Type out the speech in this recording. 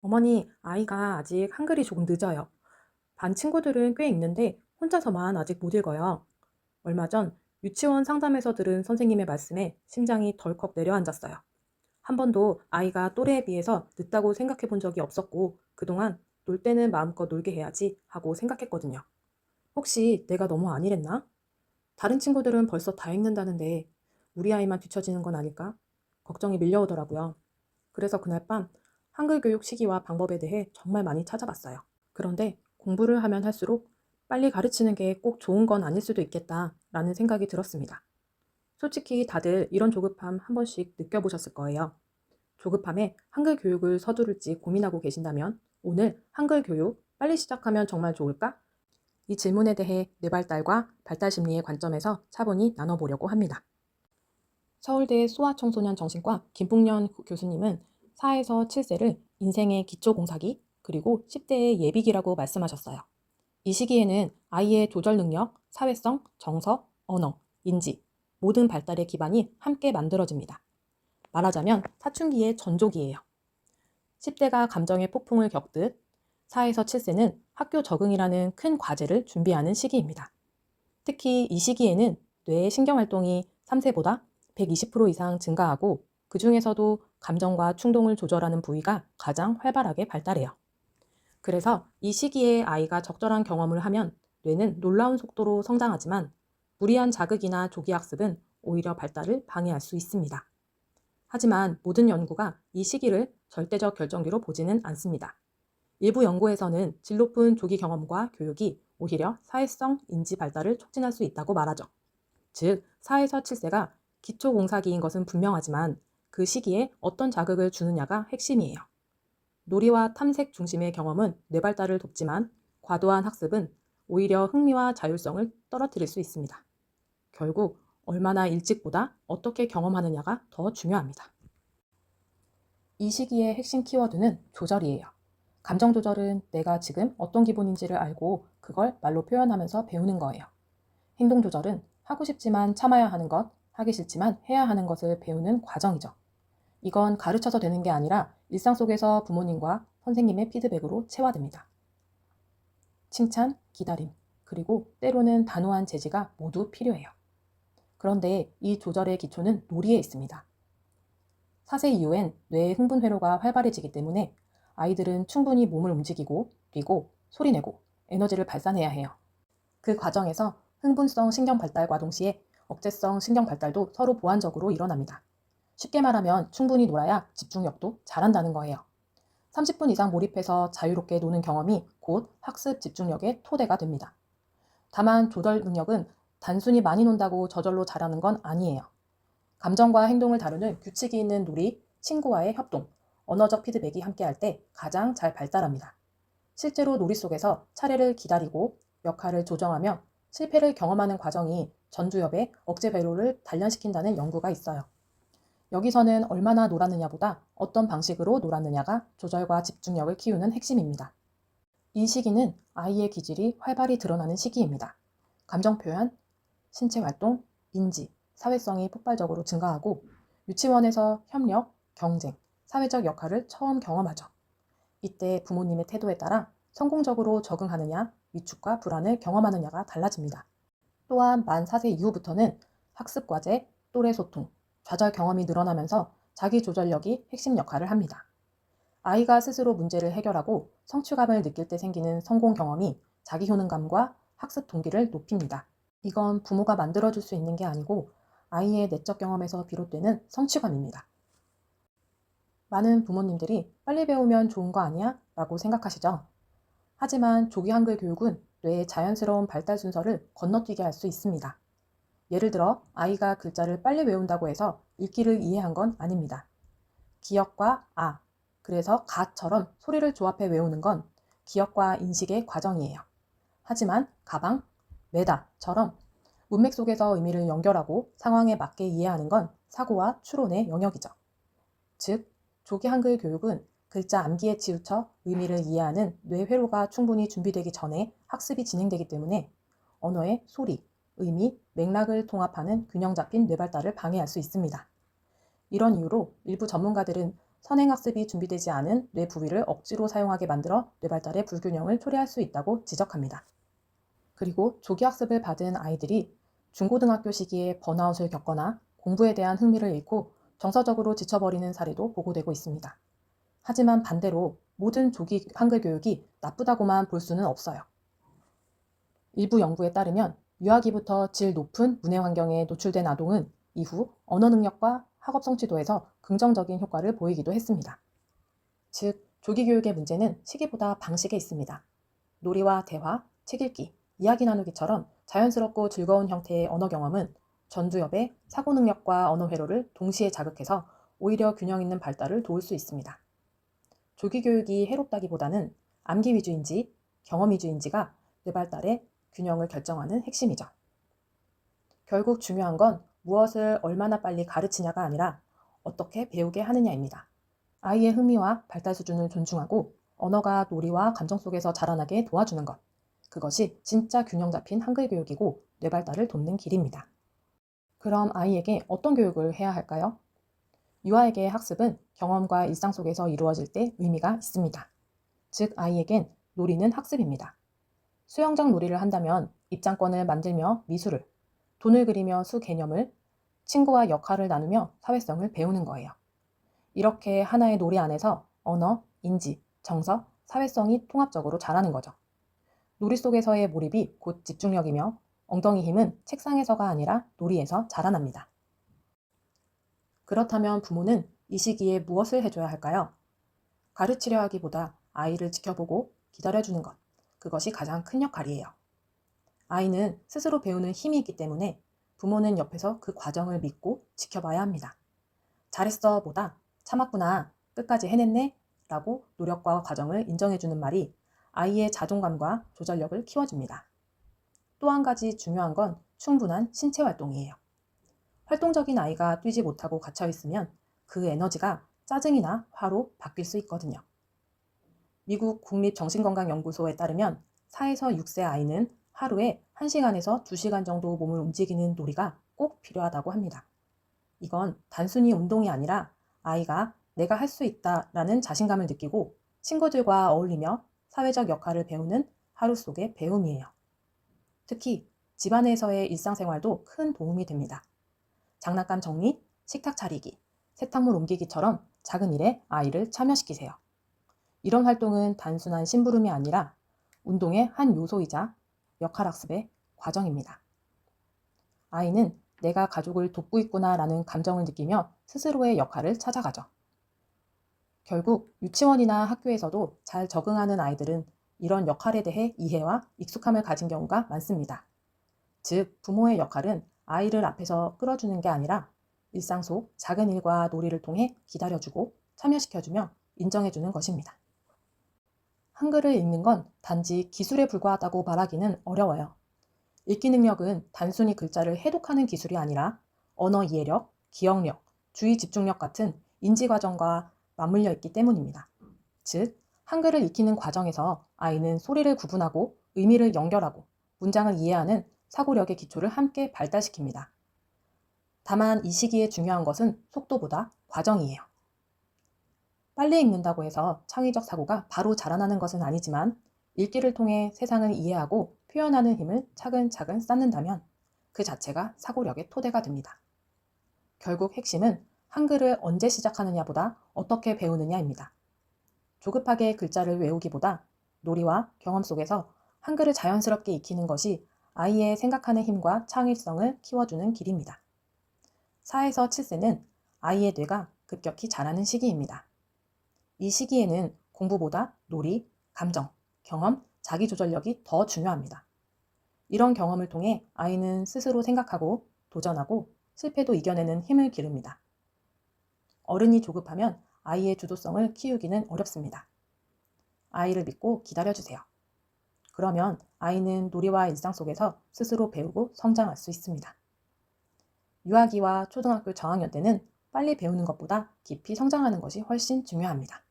어머니, 아이가 아직 한글이 조금 늦어요. 반 친구들은 꽤 읽는데 혼자서만 아직 못 읽어요. 얼마 전 유치원 상담에서 들은 선생님의 말씀에 심장이 덜컥 내려앉았어요. 한 번도 아이가 또래에 비해서 늦다고 생각해 본 적이 없었고, 그동안 놀 때는 마음껏 놀게 해야지 하고 생각했거든요. 혹시 내가 너무 안일했나? 다른 친구들은 벌써 다 읽는다는데 우리 아이만 뒤처지는 건 아닐까? 걱정이 밀려오더라고요. 그래서 그날 밤 한글 교육 시기와 방법에 대해 정말 많이 찾아봤어요. 그런데 공부를 하면 할수록 빨리 가르치는 게 꼭 좋은 건 아닐 수도 있겠다라는 생각이 들었습니다. 솔직히 다들 이런 조급함 한 번씩 느껴보셨을 거예요. 조급함에 한글 교육을 서두를지 고민하고 계신다면 오늘 한글 교육 빨리 시작하면 정말 좋을까? 이 질문에 대해 뇌발달과 발달 심리의 관점에서 차분히 나눠보려고 합니다. 서울대 소아청소년 정신과 김풍년 교수님은 4에서 7세를 인생의 기초공사기 그리고 10대의 예비기라고 말씀하셨어요. 이 시기에는 아이의 조절 능력, 사회성, 정서, 언어, 인지 모든 발달의 기반이 함께 만들어집니다. 말하자면 사춘기의 전조기예요. 10대가 감정의 폭풍을 겪듯 4에서 7세는 학교 적응이라는 큰 과제를 준비하는 시기입니다. 특히 이 시기에는 뇌의 신경활동이 3세보다 120% 이상 증가하고 그 중에서도 감정과 충동을 조절하는 부위가 가장 활발하게 발달해요. 그래서 이 시기에 아이가 적절한 경험을 하면 뇌는 놀라운 속도로 성장하지만 무리한 자극이나 조기 학습은 오히려 발달을 방해할 수 있습니다. 하지만 모든 연구가 이 시기를 절대적 결정기로 보지는 않습니다. 일부 연구에서는 질 높은 조기 경험과 교육이 오히려 사회성 인지 발달을 촉진할 수 있다고 말하죠. 즉, 4에서 7세가 기초공사기인 것은 분명하지만 그 시기에 어떤 자극을 주느냐가 핵심이에요. 놀이와 탐색 중심의 경험은 뇌발달을 돕지만 과도한 학습은 오히려 흥미와 자율성을 떨어뜨릴 수 있습니다. 결국 얼마나 일찍보다 어떻게 경험하느냐가 더 중요합니다. 이 시기의 핵심 키워드는 조절이에요. 감정 조절은 내가 지금 어떤 기분인지를 알고 그걸 말로 표현하면서 배우는 거예요. 행동 조절은 하고 싶지만 참아야 하는 것, 하기 싫지만 해야 하는 것을 배우는 과정이죠. 이건 가르쳐서 되는 게 아니라 일상 속에서 부모님과 선생님의 피드백으로 체화됩니다. 칭찬, 기다림, 그리고 때로는 단호한 제지가 모두 필요해요. 그런데 이 조절의 기초는 놀이에 있습니다. 4세 이후엔 뇌의 흥분 회로가 활발해지기 때문에 아이들은 충분히 몸을 움직이고 뛰고 소리내고 에너지를 발산해야 해요. 그 과정에서 흥분성 신경 발달과 동시에 억제성 신경 발달도 서로 보완적으로 일어납니다. 쉽게 말하면 충분히 놀아야 집중력도 잘한다는 거예요. 30분 이상 몰입해서 자유롭게 노는 경험이 곧 학습 집중력의 토대가 됩니다. 다만 조절 능력은 단순히 많이 논다고 저절로 잘하는 건 아니에요. 감정과 행동을 다루는 규칙이 있는 놀이, 친구와의 협동, 언어적 피드백이 함께할 때 가장 잘 발달합니다. 실제로 놀이 속에서 차례를 기다리고 역할을 조정하며 실패를 경험하는 과정이 전두엽의 억제 회로를 단련시킨다는 연구가 있어요. 여기서는 얼마나 놀았느냐보다 어떤 방식으로 놀았느냐가 조절과 집중력을 키우는 핵심입니다. 이 시기는 아이의 기질이 활발히 드러나는 시기입니다. 감정 표현, 신체 활동, 인지, 사회성이 폭발적으로 증가하고 유치원에서 협력, 경쟁, 사회적 역할을 처음 경험하죠. 이때 부모님의 태도에 따라 성공적으로 적응하느냐, 위축과 불안을 경험하느냐가 달라집니다. 또한 만 4세 이후부터는 학습 과제, 또래 소통, 좌절 경험이 늘어나면서 자기 조절력이 핵심 역할을 합니다. 아이가 스스로 문제를 해결하고 성취감을 느낄 때 생기는 성공 경험이 자기 효능감과 학습 동기를 높입니다. 이건 부모가 만들어줄 수 있는 게 아니고 아이의 내적 경험에서 비롯되는 성취감입니다. 많은 부모님들이 빨리 배우면 좋은 거 아니야? 라고 생각하시죠? 하지만 조기 한글 교육은 뇌의 자연스러운 발달 순서를 건너뛰게 할 수 있습니다. 예를 들어 아이가 글자를 빨리 외운다고 해서 읽기를 이해한 건 아닙니다. 기억과 아, 그래서 가처럼 소리를 조합해 외우는 건 기억과 인식의 과정이에요. 하지만 가방, 매다처럼 문맥 속에서 의미를 연결하고 상황에 맞게 이해하는 건 사고와 추론의 영역이죠. 즉, 조기 한글 교육은 글자 암기에 치우쳐 의미를 이해하는 뇌 회로가 충분히 준비되기 전에 학습이 진행되기 때문에 언어의 소리, 의미, 맥락을 통합하는 균형 잡힌 뇌 발달을 방해할 수 있습니다. 이런 이유로 일부 전문가들은 선행학습이 준비되지 않은 뇌 부위를 억지로 사용하게 만들어 뇌발달의 불균형을 초래할 수 있다고 지적합니다. 그리고 조기학습을 받은 아이들이 중고등학교 시기에 번아웃을 겪거나 공부에 대한 흥미를 잃고 정서적으로 지쳐버리는 사례도 보고되고 있습니다. 하지만 반대로 모든 조기 한글 교육이 나쁘다고만 볼 수는 없어요. 일부 연구에 따르면 유아기부터 질 높은 문해 환경에 노출된 아동은 이후 언어 능력과 학업 성취도에서 긍정적인 효과를 보이기도 했습니다. 즉, 조기 교육의 문제는 시기보다 방식에 있습니다. 놀이와 대화, 책 읽기, 이야기 나누기처럼 자연스럽고 즐거운 형태의 언어 경험은 전두엽의 사고 능력과 언어 회로를 동시에 자극해서 오히려 균형 있는 발달을 도울 수 있습니다. 조기 교육이 해롭다기보다는 암기 위주인지 경험 위주인지가 뇌발달의 균형을 결정하는 핵심이죠. 결국 중요한 건 무엇을 얼마나 빨리 가르치냐가 아니라 어떻게 배우게 하느냐입니다. 아이의 흥미와 발달 수준을 존중하고 언어가 놀이와 감정 속에서 자라나게 도와주는 것. 그것이 진짜 균형 잡힌 한글 교육이고 뇌발달을 돕는 길입니다. 그럼 아이에게 어떤 교육을 해야 할까요? 유아에게 학습은 경험과 일상 속에서 이루어질 때 의미가 있습니다. 즉, 아이에겐 놀이는 학습입니다. 수영장 놀이를 한다면 입장권을 만들며 미술을, 돈을 그리며 수 개념을, 친구와 역할을 나누며 사회성을 배우는 거예요. 이렇게 하나의 놀이 안에서 언어, 인지, 정서, 사회성이 통합적으로 자라는 거죠. 놀이 속에서의 몰입이 곧 집중력이며 엉덩이 힘은 책상에서가 아니라 놀이에서 자라납니다. 그렇다면 부모는 이 시기에 무엇을 해줘야 할까요? 가르치려 하기보다 아이를 지켜보고 기다려주는 것, 그것이 가장 큰 역할이에요. 아이는 스스로 배우는 힘이 있기 때문에 부모는 옆에서 그 과정을 믿고 지켜봐야 합니다. 잘했어 보다 참았구나, 끝까지 해냈네 라고 노력과 과정을 인정해주는 말이 아이의 자존감과 조절력을 키워줍니다. 또 한 가지 중요한 건 충분한 신체 활동이에요. 활동적인 아이가 뛰지 못하고 갇혀있으면 그 에너지가 짜증이나 화로 바뀔 수 있거든요. 미국 국립정신건강연구소에 따르면 4에서 6세 아이는 하루에 1시간에서 2시간 정도 몸을 움직이는 놀이가 꼭 필요하다고 합니다. 이건 단순히 운동이 아니라 아이가 내가 할 수 있다라는 자신감을 느끼고 친구들과 어울리며 사회적 역할을 배우는 하루 속의 배움이에요. 특히 집안에서의 일상생활도 큰 도움이 됩니다. 장난감 정리, 식탁 차리기, 세탁물 옮기기처럼 작은 일에 아이를 참여시키세요. 이런 활동은 단순한 심부름이 아니라 운동의 한 요소이자 역할학습의 과정입니다. 아이는 내가 가족을 돕고 있구나라는 감정을 느끼며 스스로의 역할을 찾아가죠. 결국 유치원이나 학교에서도 잘 적응하는 아이들은 이런 역할에 대해 이해와 익숙함을 가진 경우가 많습니다. 즉, 부모의 역할은 아이를 앞에서 끌어주는 게 아니라 일상 속 작은 일과 놀이를 통해 기다려주고 참여시켜주며 인정해주는 것입니다. 한글을 읽는 건 단지 기술에 불과하다고 말하기는 어려워요. 읽기 능력은 단순히 글자를 해독하는 기술이 아니라 언어 이해력, 기억력, 주의 집중력 같은 인지 과정과 맞물려 있기 때문입니다. 즉, 한글을 익히는 과정에서 아이는 소리를 구분하고 의미를 연결하고 문장을 이해하는 사고력의 기초를 함께 발달시킵니다. 다만 이 시기에 중요한 것은 속도보다 과정이에요. 빨리 읽는다고 해서 창의적 사고가 바로 자라나는 것은 아니지만 읽기를 통해 세상을 이해하고 표현하는 힘을 차근차근 쌓는다면 그 자체가 사고력의 토대가 됩니다. 결국 핵심은 한글을 언제 시작하느냐보다 어떻게 배우느냐입니다. 조급하게 글자를 외우기보다 놀이와 경험 속에서 한글을 자연스럽게 익히는 것이 아이의 생각하는 힘과 창의성을 키워주는 길입니다. 4에서 7세는 아이의 뇌가 급격히 자라는 시기입니다. 이 시기에는 공부보다 놀이, 감정, 경험, 자기조절력이 더 중요합니다. 이런 경험을 통해 아이는 스스로 생각하고 도전하고 실패도 이겨내는 힘을 기릅니다. 어른이 조급하면 아이의 주도성을 키우기는 어렵습니다. 아이를 믿고 기다려주세요. 그러면 아이는 놀이와 일상 속에서 스스로 배우고 성장할 수 있습니다. 유아기와 초등학교 저학년 때는 빨리 배우는 것보다 깊이 성장하는 것이 훨씬 중요합니다.